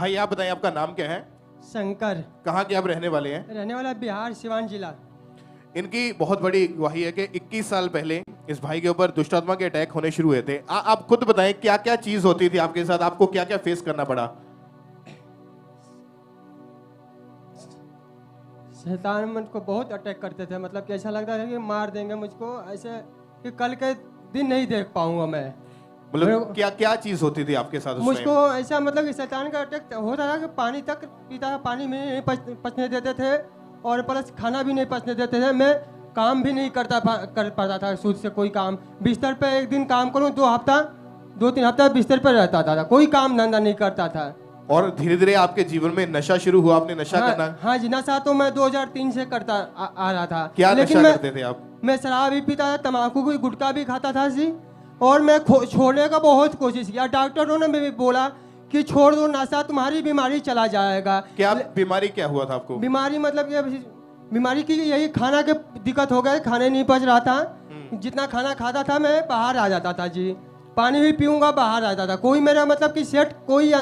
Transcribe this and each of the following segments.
भाई आप बताएं, आपका नाम क्या है? शंकर। कहाँ के आप रहने वाले हैं? रहने वाला बिहार सिवान जिला। इनकी बहुत बड़ी गवाही है कि 21 साल पहले इस भाई के ऊपर दुष्ट आत्मा के अटैक होने शुरू हुए थे। आप खुद बताएं क्या क्या चीज होती थी आपके साथ, आपको क्या क्या फेस करना पड़ा? शैतान मुझको बहुत अटैक करते थे, मतलब कि ऐसा लगता था कि मार देंगे मुझको, ऐसे कि कल के दिन नहीं देख पाऊंगा मैं। मतलब क्या क्या चीज होती थी आपके साथ उस मुझको टाइम? ऐसा मतलब कि शैतान का अटैक होता था कि पानी तक पीता था, पानी में नहीं पचने देते थे, और प्लस खाना भी नहीं पचने देते थे। मैं काम भी नहीं कर पाता था सूद से कोई काम। बिस्तर पे एक दिन काम करूं, 2-3 हफ्ता बिस्तर पे रहता था, कोई काम धंधा नहीं करता था। और धीरे धीरे आपके जीवन में नशा शुरू हुआ, आपने नशा करना? हाँ जी, नशा तो मैं 2003 से करता आ रहा था। क्या लेकिन नशा करते थे आप? मैं शराब भी पीता था, तम्बाकू भी, गुटखा भी खाता था जी। और मैं छोड़ने का बहुत कोशिश किया, डॉक्टरों ने भी बोला कि छोड़ दो नशा, तुम्हारी बीमारी चला जाएगा। क्या बीमारी क्या हुआ था आपको? बीमारी मतलब कि बीमारी की यही खाना के दिक्कत हो गए, खाने नहीं पच रहा था। जितना खाना खाता था मैं बाहर आ जाता था जी, पानी भी पीऊंगा बाहर आ जाता था, कोई मेरा मतलब कि सेट कोई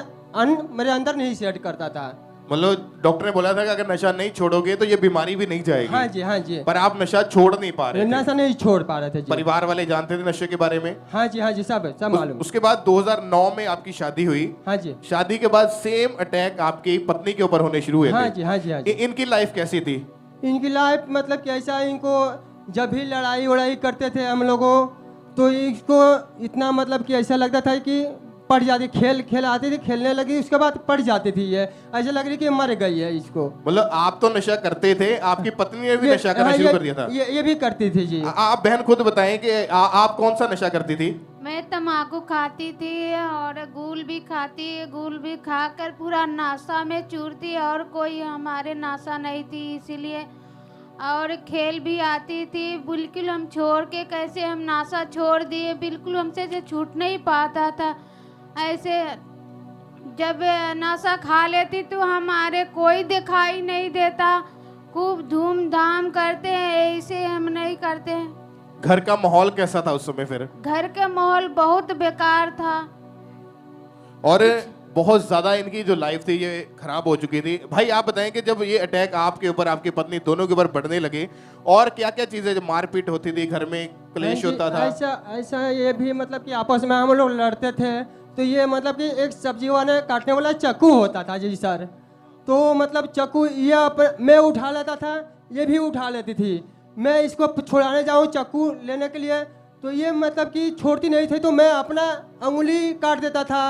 मेरे अंदर नहीं सेट करता था। मतलब डॉक्टर ने बोला था कि अगर नशा नहीं छोड़ोगे तो ये बीमारी भी नहीं जाएगी। हाँ जी, हाँ जी। पर आप नशा छोड़ नहीं पा रहे थे। नशा नहीं छोड़ पा रहे थे जी। परिवार वाले जानते थे नशे के बारे में? हाँ जी, हाँ जी, सब मालूम। उसके बाद 2009 में आपकी शादी हुई। हाँ जी। शादी के बाद सेम अटैक आपकी पत्नी के ऊपर होने शुरू हुए हाँ थे। जी, हाँ जी, हाँ जी। इनकी लाइफ कैसी थी? इनकी लाइफ मतलब कि ऐसा, इनको जब भी लड़ाई वड़ाई करते थे हम लोगों, तो इसको इतना मतलब कि ऐसा लगता था कि पड़ जाती, खेल आती थी, खेलने लगी, उसके बाद पड़ जाती थी। ये ऐसा लग रही कि मर गई है इसको। मतलब आप तो नशा करते थे, आपकी पत्नी ने भी नशा करना शुरू कर दिया था? ये भी करती थी जी। आप बहन खुद बताएं कि आप कौन सा नशा करती थी? मैं तम्बाकू खाती थी और गुल भी खाती, गुल भी खाकर पूरा नाशा में चूरती, और कोई हमारे नाशा नहीं थी इसीलिए। और खेल भी आती थी, बिल्कुल हम छोड़ के कैसे हम नाशा छोड़ दिए, बिल्कुल हमसे से छूट नहीं पाता था। ऐसे जब नाशा खा लेती तो हमारे कोई दिखाई नहीं देता, खूब धूमधाम करते हैं, ऐसे हम नहीं करते हैं। घर का माहौल कैसा था उस समय फिर? घर का माहौल बहुत बेकार था और बहुत ज्यादा इनकी जो लाइफ थी ये खराब हो चुकी थी। भाई आप बताएं कि जब ये अटैक आपके ऊपर, आपकी पत्नी दोनों के ऊपर बढ़ने लगे, और क्या क्या चीजें, जो मारपीट होती थी घर में, क्लेश होता था? ऐसा ये भी मतलब कि आपस में हम लोग लड़ते थे, तो ये मतलब कि एक सब्जी वाले काटने वाला चाकू होता था जी सर, तो मतलब चाकू ये मैं उठा लेता था, ये भी उठा लेती थी। मैं इसको छुड़ाने जाऊँ चाकू लेने के लिए, तो ये मतलब कि छोड़ती नहीं थी, तो मैं अपना उंगली काट देता था,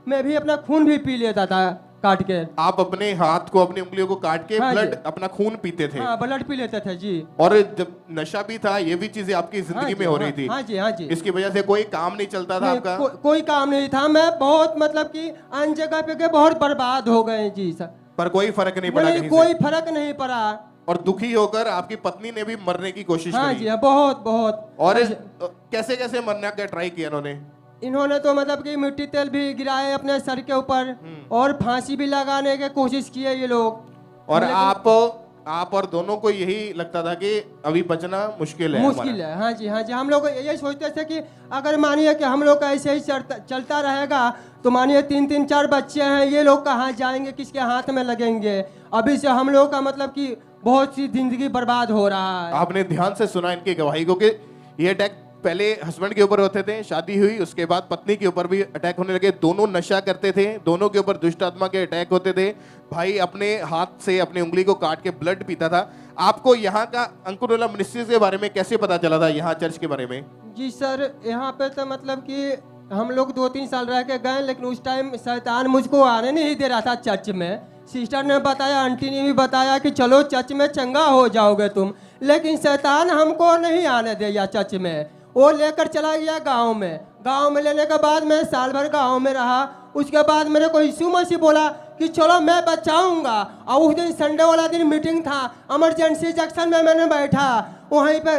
मैं भी अपना खून भी पी लेता था काट के। आप अपने हाथ को, अपनी उंगलियों को काट के ब्लड, अपना खून पीते थे? हाँ, ब्लड पी लेते थे जी। और जब नशा भी था, ये भी चीजें आपकी जिंदगी में हो रही थी? हाँ जी, हाँ जी। इसकी वजह से कोई काम नहीं चलता था आपका? कोई काम नहीं था, मैं बहुत मतलब कि अन्य जगह पे के बहुत बर्बाद हो गए जी सर। पर कोई फर्क नहीं पड़ा? कोई फर्क नहीं पड़ा। और दुखी होकर आपकी पत्नी ने भी मरने की कोशिश हाँ करी? जी, बहुत बहुत। और कैसे कैसे मरने का ट्राई किया इन्होंने तो मतलब कि मिट्टी तेल भी गिराए अपने सर के ऊपर, और फांसी भी लगाने की कोशिश की है ये लोग। और आप और दोनों को यही लगता था कि अभी बचना मुश्किल है? मुश्किल है, हाँ जी, हाँ जी। हम लोग यही सोचते थे कि अगर मानिए कि हम लोग का ऐसे ही चलता रहेगा, तो मानिए 3-4 बच्चे हैं, ये लोग कहाँ जाएंगे, किसके हाथ में लगेंगे? अभी से हम लोग का मतलब कि बहुत सी जिंदगी बर्बाद हो रहा है। आपने ध्यान से सुना इनकी गवाही को कि ये अटैक पहले हस्बैंड के ऊपर होते थे, शादी हुई, उसके बाद पत्नी के ऊपर भी अटैक होने लगे, दोनों नशा करते थे, दोनों के ऊपर दुष्ट आत्मा के अटैक होते थे। भाई अपने हाथ से अपनी उंगली को काट के ब्लड पीता था। आपको यहाँ का अंकुरउल्लाह मिनिस्ट्रीज के बारे में कैसे पता चला था, यहाँ चर्च के बारे में? जी सर, यहाँ पे तो मतलब कि हम लोग 2-3 साल रह के गए, लेकिन उस टाइम शैतान मुझको आने नहीं दे रहा था चर्च में। सिस्टर ने बताया, आंटी ने भी बताया कि चलो चर्च में चंगा हो जाओगे तुम, लेकिन शैतान हमको नहीं आने दिया चर्च में। वो लेकर चला गया गांव में। गांव में लेने के बाद मैं साल भर गांव में रहा। उसके बाद मेरे को यीशु मसीह बोला कि चलो मैं बचाऊंगा। और उस दिन संडे वाला दिन मीटिंग था, इमरजेंसी जंक्शन में मैंने बैठा, वहीं पर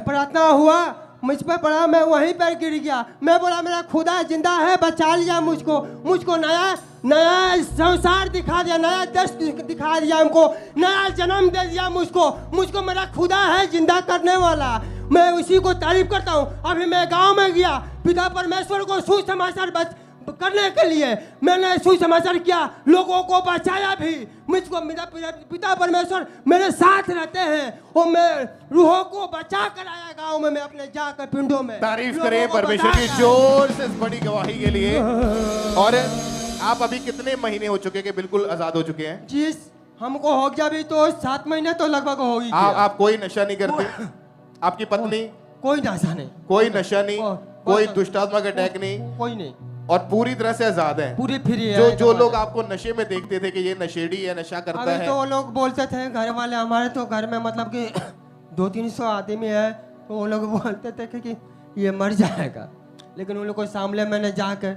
प्रार्थना हुआ, मुझ पर पड़ा, मैं वहीं पर गिर गया। मैं बोला मेरा खुदा जिंदा है, बचा लिया मुझको नया संसार दिखा दिया, नया देश दिखा दिया, हमको नया जन्म दे दिया मुझको मेरा खुदा है जिंदा करने वाला। मैं उसी को तारीफ करता हूँ। अभी मैं गांव में गया, पिता परमेश्वर को सुसमाचार करने के लिए मैंने सुसमाचार किया, लोगों को बचाया भी। मुझको मेरा पिता परमेश्वर मेरे साथ रहते हैं और मैं रूहों को बचा कर आया गाँव में, मैं अपने जाकर पिंडों में। तारीफ करें परमेश्वर की जोर से इस बड़ी गवाही के लिए। और आप अभी कितने महीने हो चुके कि बिल्कुल आजाद हो चुके हैं? जिस हमको हो गया भी तो 7 महीने तो लगभग हो ही गया। आप कोई नशा नहीं करते? आपकी पत्नी? कोई नशा नहीं, कोई नशा नहीं, कोई बस- दुष्ट आत्मा का अटैक नहीं, कोई नहीं, और पूरी तरह से आजाद है। पूरी फ्री है। जो लोग आपको नशे में देखते थे कि ये नशेड़ी है, नशा करता अभी है, तो वो लोग बोलते थे घर वाले हमारे, तो घर में मतलब कि 200-300 आदमी है, तो वो लोग बोलते थे कि ये मर जाएगा, लेकिन उन लोग को सामने मैंने जाकर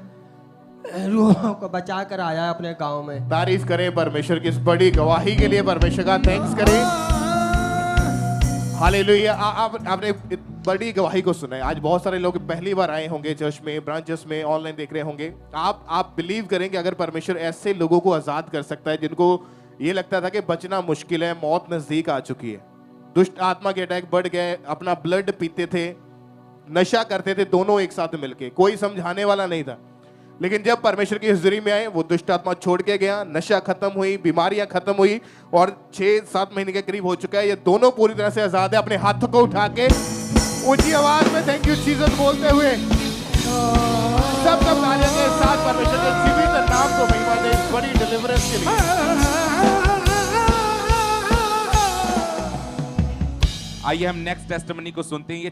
रूहों को बचा कर आया अपने गांव में। तारीफ करें परमेश्वर की इस बड़ी गवाही के लिए, परमेश्वर का थैंक्स करें। हालेलुया। आपने बड़ी गवाही को सुना है। आज बहुत सारे लोग पहली बार आए होंगे चर्च में, ब्रांचेस में, ऑनलाइन देख रहे होंगे। आप बिलीव करें कि अगर परमेश्वर ऐसे लोगों को आजाद कर सकता है जिनको ये लगता था कि बचना मुश्किल है, मौत नजदीक आ चुकी है, दुष्ट आत्मा के अटैक बढ़ गए, अपना ब्लड पीते थे, नशा करते थे, दोनों एक साथ मिलके, कोई समझाने वाला नहीं था। लेकिन जब परमेश्वर की हुजूरी में आए, वो दुष्ट आत्मा छोड़ के गया, नशा खत्म हुई, बीमारियां खत्म हुई, और 6-7 महीने के करीब हो चुका है। ये दोनों पूरी तरह से आजाद है। अपने हाथों को उठा के ऊंची आवाज में थैंक यू जीसस बोलते हुए सब तालियों के साथ परमेश्वर के जीवित नाम को महिमा दे इस बड़ी डिलीवरेंस के लिए। आइए हम नेक्स्ट टेस्टिमनी को सुनते हैं। ये